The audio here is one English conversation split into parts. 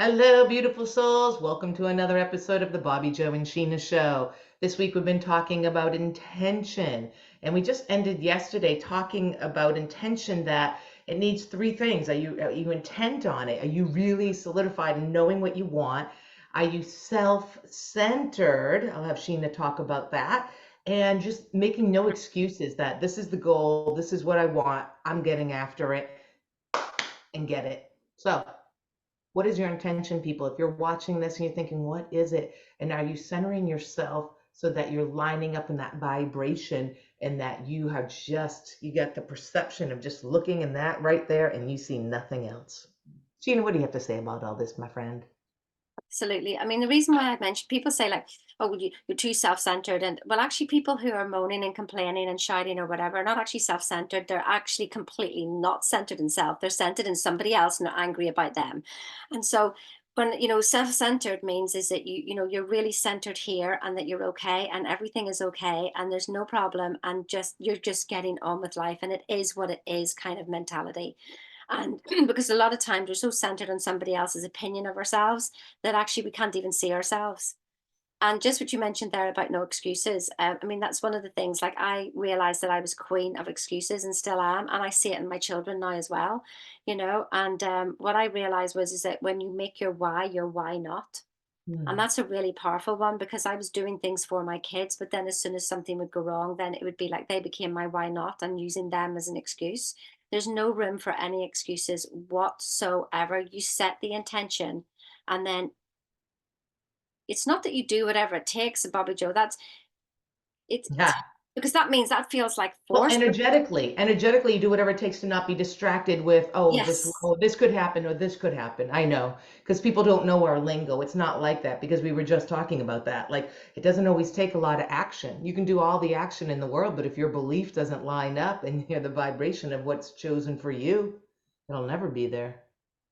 Hello, beautiful souls. Welcome to another episode of the Bobbi Jo and Sheena show. This week we've been talking about intention, and we just ended yesterday talking about intention that it needs three things. Are you intent on it? Are you really solidified in knowing what you want? Are you self-centered? I'll have Sheena talk about that. And just making no excuses that this is the goal, this is what I want, I'm getting after it and get it. So, what is your intention, people? If you're watching this and you're thinking, what is it? And are you centering yourself so that you're lining up in that vibration and that you get the perception of just looking in that right there and you see nothing else? Gina, what do you have to say about all this, my friend? Absolutely. I mean, the reason why I mentioned people say like, "Oh, well, you're too self-centered," and well, actually, people who are moaning and complaining and shouting or whatever are not actually self-centered. They're actually completely not centered in self. They're centered in somebody else and are angry about them. And so, when self-centered means is that you're really centered here and that you're okay and everything is okay and there's no problem and just you're just getting on with life and it is what it is kind of mentality. And because a lot of times we're so centered on somebody else's opinion of ourselves that actually we can't even see ourselves. And just what you mentioned there about no excuses, I mean, that's one of the things. Like, I realized that I was queen of excuses and still am. And I see it in my children now as well, And what I realized was, is that when you make your why not? And Hmm. that's a really powerful one because I was doing things for my kids, but then as soon as something would go wrong, then it would be like they became my why not and using them as an excuse. There's no room for any excuses whatsoever. You set the intention and then it's not that you do whatever it takes, Bobby Joe. It's Yeah. because that means that feels like Well, force. But energetically, you do whatever it takes to not be distracted with, yes, oh, this could happen or this could happen. I know, because people don't know our lingo. It's not like that because we were just talking about that. Like, it doesn't always take a lot of action. You can do all the action in the world, but if your belief doesn't line up and you're the vibration of what's chosen for you, it'll never be there.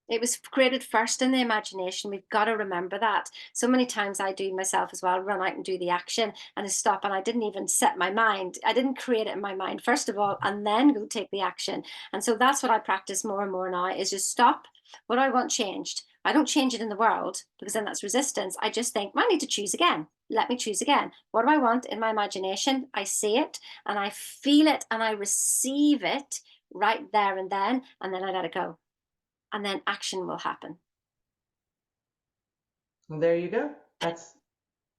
it was created first in the imagination. We've got to remember that. So many times I do myself as well, run out and do the action and I stop and I didn't even set my mind. I didn't create it in my mind, first of all, and then go take the action. And so that's what I practice more and more now is just stop. What do I want changed? I don't change it in the world because then that's resistance. I just think, I need to choose again. Let me choose again. What do I want in my imagination? I see it and I feel it and I receive it right there and then I let it go and then action will happen. Well, there you go. That's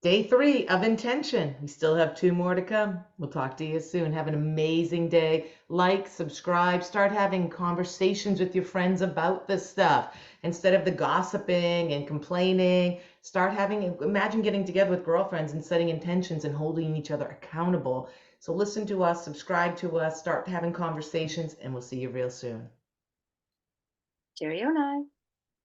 day three of intention. We still have two more to come. We'll talk to you soon. Have an amazing day. Like, subscribe, start having conversations with your friends about this stuff. Instead of the gossiping and complaining, imagine getting together with girlfriends and setting intentions and holding each other accountable. So listen to us, subscribe to us, start having conversations, and we'll see you real soon. Cheerio now.